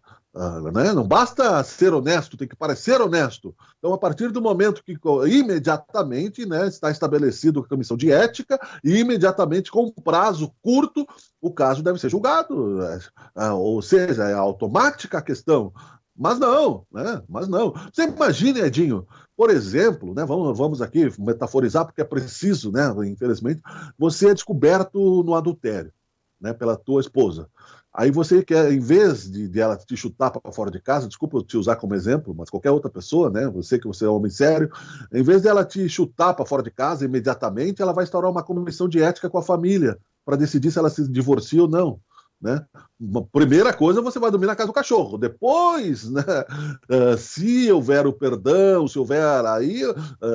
Né? Não basta ser honesto, tem que parecer honesto. Então, a partir do momento que imediatamente, né, está estabelecido a comissão de ética e imediatamente, com um prazo curto, o caso deve ser julgado. Ou seja, é automática a questão. Mas não, né? Mas não. Você imagine, Edinho, por exemplo, né? Vamos aqui metaforizar porque é preciso, né? Infelizmente, você é descoberto no adultério, né? Pela tua esposa. Aí você quer, em vez de ela te chutar para fora de casa, desculpa eu te usar como exemplo, mas qualquer outra pessoa, né? Você que você é um homem sério, em vez dela te chutar para fora de casa imediatamente, ela vai instaurar uma comissão de ética com a família para decidir se ela se divorcia ou não. Né? Primeira coisa, você vai dormir na casa do cachorro. Depois, né, se houver o perdão, se houver aí...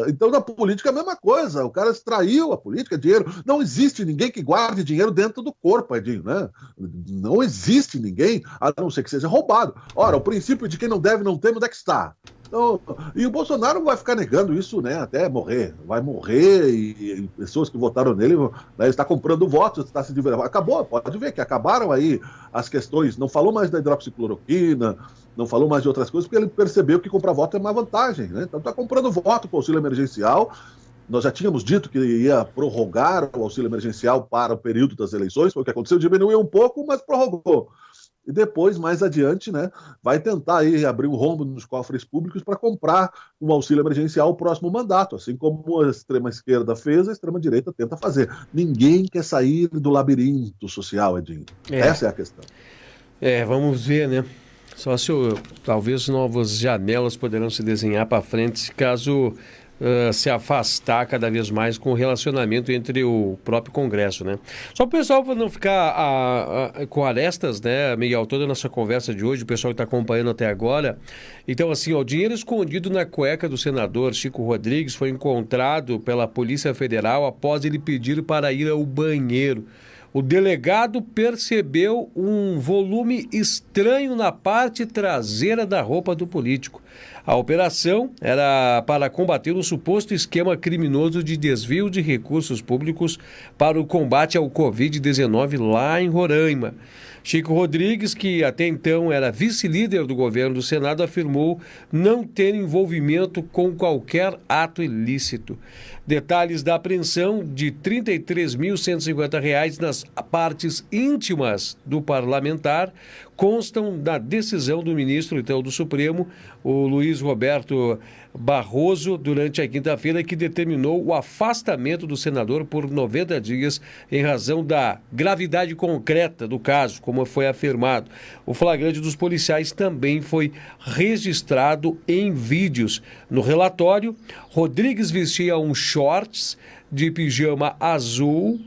então, na política, a mesma coisa. O cara extraiu a política, dinheiro. Não existe ninguém que guarde dinheiro dentro do corpo, Edinho, né? Não existe ninguém, a não ser que seja roubado. Ora, o princípio de quem não deve não tem, onde é que está? Então, e o Bolsonaro vai ficar negando isso, né, até morrer. Vai morrer e pessoas que votaram nele, né, está comprando votos, está se divertindo. Acabou, pode ver que acabaram aí as questões. Não falou mais da hidroxicloroquina, não falou mais de outras coisas, porque ele percebeu que comprar voto é uma vantagem, né? Então está comprando voto com o auxílio emergencial. Nós já tínhamos dito que ia prorrogar o auxílio emergencial para o período das eleições, foi o que aconteceu, diminuiu um pouco, mas prorrogou. E depois, mais adiante, né, vai tentar aí abrir um rombo nos cofres públicos para comprar um auxílio emergencial no próximo mandato, assim como a extrema-esquerda fez, a extrema-direita tenta fazer. Ninguém quer sair do labirinto social, Edinho. Essa é a questão. Vamos ver, né? Só se talvez novas janelas poderão se desenhar para frente, se caso se afastar cada vez mais com o relacionamento entre o próprio Congresso, né? Só o pessoal para não ficar com arestas, né, Miguel, toda a nossa conversa de hoje, o pessoal que está acompanhando até agora. Então, assim, o dinheiro escondido na cueca do senador Chico Rodrigues foi encontrado pela Polícia Federal após ele pedir para ir ao banheiro. O delegado percebeu um volume estranho na parte traseira da roupa do político. A operação era para combater um suposto esquema criminoso de desvio de recursos públicos para o combate ao Covid-19 lá em Roraima. Chico Rodrigues, que até então era vice-líder do governo do Senado, afirmou não ter envolvimento com qualquer ato ilícito. Detalhes da apreensão de R$ 33.150 nas partes íntimas do parlamentar constam da decisão do ministro, então, do Supremo, o Luiz Roberto Barroso, durante a quinta-feira, que determinou o afastamento do senador por 90 dias em razão da gravidade concreta do caso, como foi afirmado. O flagrante dos policiais também foi registrado em vídeos. No relatório, Rodrigues vestia um shorts de pijama azul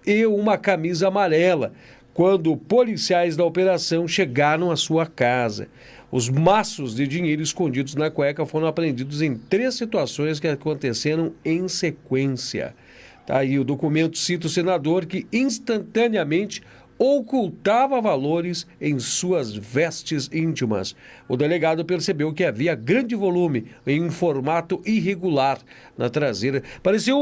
e uma camisa amarela, quando policiais da operação chegaram à sua casa. Os maços de dinheiro escondidos na cueca foram apreendidos em 3 situações que aconteceram em sequência. Tá aí, o documento cita o senador que instantaneamente ocultava valores em suas vestes íntimas. O delegado percebeu que havia grande volume em um formato irregular na traseira. Parecia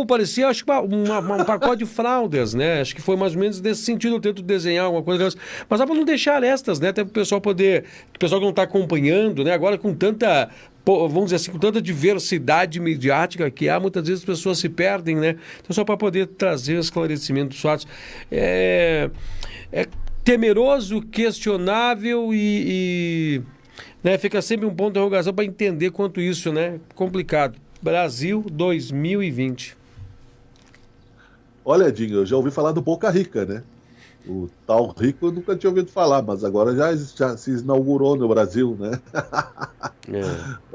acho que um pacote de fraldas, né? Acho que foi mais ou menos nesse sentido. Eu tento desenhar alguma coisa, mas só para não deixar arestas, né? Até para o pessoal poder, o pessoal que não está acompanhando, né? Agora com tanta vamos dizer assim, com tanta diversidade midiática que há, muitas vezes as pessoas se perdem, né? Então, só para poder trazer esclarecimento dos fatos. É temeroso, questionável né, fica sempre um ponto de interrogação para entender quanto isso, né? Complicado. Brasil 2020. Olha, Edinho, eu já ouvi falar do Boca Rica, né? O tal rico eu nunca tinha ouvido falar, mas agora já se inaugurou no Brasil, né?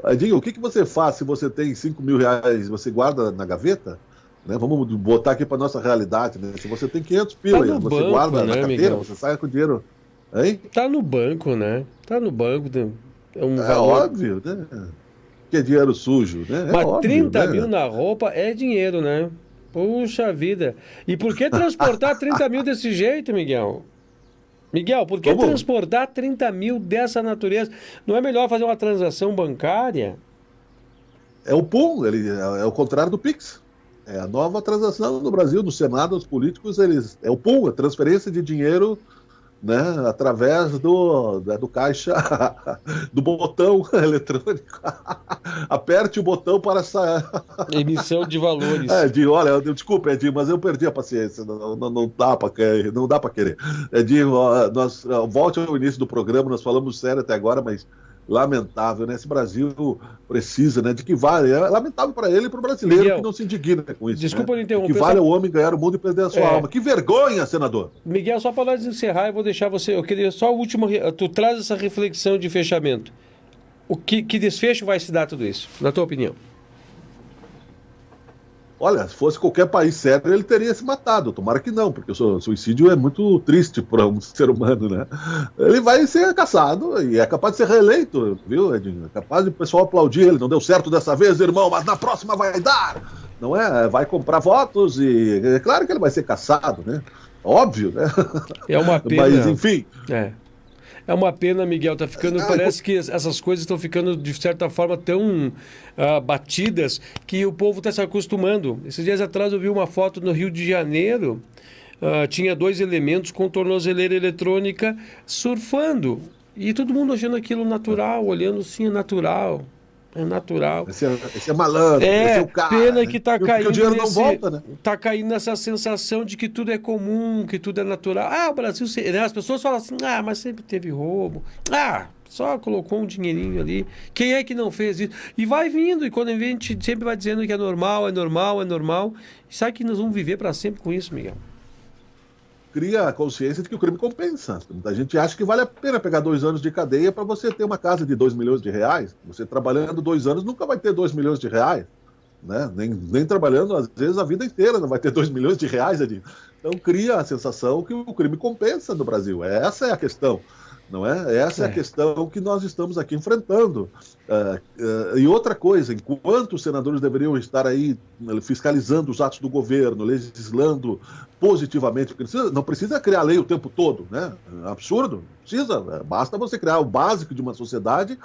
Edinho, o que você faz se você tem 5 mil reais, você guarda na gaveta? Né? Vamos botar aqui para nossa realidade, né? Se você tem 500 pila, você banco, guarda né, na carteira, Miguel? você sai com o dinheiro, hein? Tá no banco, né? Tá no banco. É um É valor... óbvio, né? Que é dinheiro sujo, né? Mas óbvio, 30 né? mil na roupa é dinheiro, né? Puxa vida. E por que transportar 30 mil desse jeito, Miguel? Miguel, por que Como? transportar 30 mil dessa natureza? Não é melhor fazer uma transação bancária? É o PUM, é o contrário do Pix. É a nova transação no Brasil, no Senado, os políticos, é o PUM, a transferência de dinheiro, né, através do caixa, do botão eletrônico. Aperte o botão para sair. Emissão de valores. Edinho, olha, desculpa, Edinho, mas eu perdi a paciência, não dá para querer. Edinho, volte ao início do programa, nós falamos sério até agora, mas lamentável, né? Esse Brasil precisa, né? De que vale. É lamentável para ele e para o brasileiro, Miguel, que não se indigna com isso. desculpa né? eu interromper, Que vale o homem ganhar o mundo e perder a sua alma. Que vergonha, senador! Miguel, só para nós encerrar, eu vou deixar você. Eu queria só o último. Tu traz essa reflexão de fechamento. Que desfecho vai se dar tudo isso, na tua opinião? Olha, se fosse qualquer país sério, ele teria se matado. Tomara que não, porque o suicídio é muito triste para um ser humano, né? Ele vai ser caçado e é capaz de ser reeleito, viu, Edinho? É capaz de o pessoal aplaudir ele. Não deu certo dessa vez, irmão, mas na próxima vai dar. Não é? Vai comprar votos e é claro que ele vai ser caçado, né? Óbvio, né? É uma pena. Mas, enfim... É uma pena, Miguel, tá ficando, parece que essas coisas estão ficando, de certa forma, tão batidas que o povo está se acostumando. Esses dias atrás eu vi uma foto no Rio de Janeiro, tinha 2 elementos com tornozeleira eletrônica surfando, e todo mundo achando aquilo natural, olhando assim, é natural. É natural. Esse é malandro, esse é o cara. Pena né? que tá Porque caindo o dinheiro não volta, né? tá caindo nessa sensação de que tudo é comum, que tudo é natural. O Brasil... Né? As pessoas falam assim, mas sempre teve roubo. Só colocou um dinheirinho ali. Quem é que não fez isso? E vai vindo, e quando a gente sempre vai dizendo que é normal, é normal, é normal. E sabe que nós vamos viver para sempre com isso, Miguel? Cria a consciência de que o crime compensa. A gente acha que vale a pena pegar 2 anos de cadeia para você ter uma casa de 2 milhões de reais. Você trabalhando 2 anos nunca vai ter 2 milhões de reais. Né? Nem trabalhando, às vezes, a vida inteira não vai ter 2 milhões de reais. Edinho. Então cria a sensação que o crime compensa no Brasil. Essa é a questão. Não é? Essa é a questão que nós estamos aqui enfrentando. E outra coisa, enquanto os senadores deveriam estar aí fiscalizando os atos do governo, legislando positivamente, porque não precisa criar lei o tempo todo, né? É absurdo, não precisa. Basta você criar o básico de uma sociedade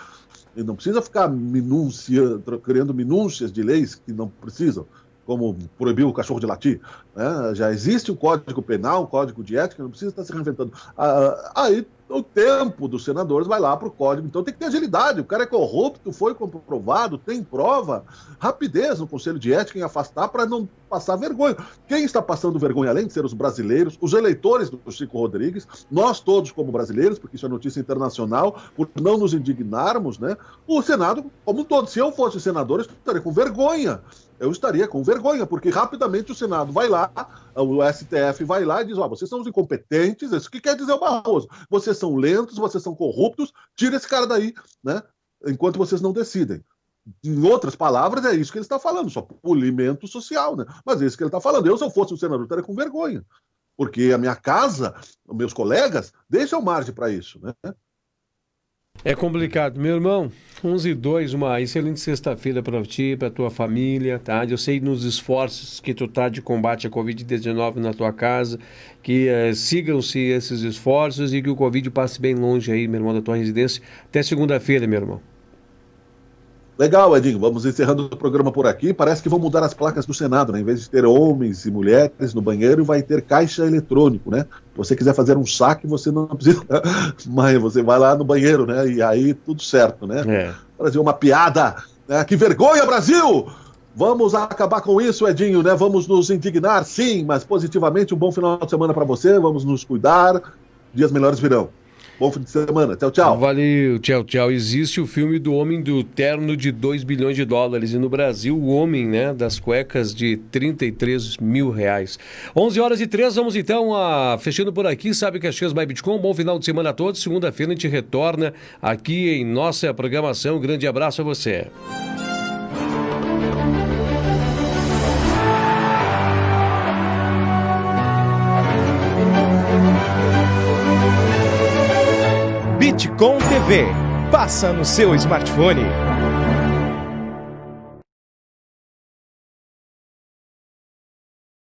e não precisa ficar criando minúcias de leis que não precisam, como proibir o cachorro de latir. Né? Já existe um código penal, um código de ética, não precisa estar se reinventando. Aí o tempo dos senadores vai lá para o código, então tem que ter agilidade. O cara é corrupto, foi comprovado, tem prova, rapidez no Conselho de Ética em afastar para não passar vergonha. Quem está passando vergonha, além de ser os brasileiros, os eleitores do Chico Rodrigues, nós todos como brasileiros, porque isso é notícia internacional, por não nos indignarmos, né? O Senado como um todo. Se eu fosse senador, eu estaria com vergonha. Eu estaria com vergonha, porque rapidamente o Senado vai lá, o STF vai lá e diz, vocês são os incompetentes, isso que quer dizer o Barroso. Vocês são lentos, vocês são corruptos, tira esse cara daí, né? Enquanto vocês não decidem. Em outras palavras, é isso que ele está falando, só polimento social, né? Mas é isso que ele está falando. Eu, se eu fosse um senador, estaria com vergonha. Porque a minha casa, os meus colegas, deixam margem para isso, né? É complicado. Meu irmão, 11h02, uma excelente sexta-feira para ti, para tua família, tá? Eu sei nos esforços que tu tá de combate à Covid-19 na tua casa, que sigam-se esses esforços e que o Covid passe bem longe aí, meu irmão, da tua residência. Até segunda-feira, meu irmão. Legal, Edinho. Vamos encerrando o programa por aqui. Parece que vão mudar as placas do Senado, né? Em vez de ter homens e mulheres no banheiro, vai ter caixa eletrônico, né? Se você quiser fazer um saque, você não precisa. Mas você vai lá no banheiro, né? E aí tudo certo, né? Brasil, uma piada, né? Que vergonha, Brasil! Vamos acabar com isso, Edinho, né? Vamos nos indignar, sim, mas positivamente. Um bom final de semana para você. Vamos nos cuidar. Dias melhores virão. Bom fim de semana. Tchau, tchau. Valeu, tchau, tchau. Existe o filme do homem do terno de 2 bilhões de dólares. E no Brasil, o homem, né, das cuecas de 33 mil reais. 11h03, vamos então fechando por aqui. Sabe Caxias by Bitcoin. Bom final de semana a todos. Segunda-feira a gente retorna aqui em nossa programação. Um grande abraço a você. Bitcoin TV. Passa no seu smartphone.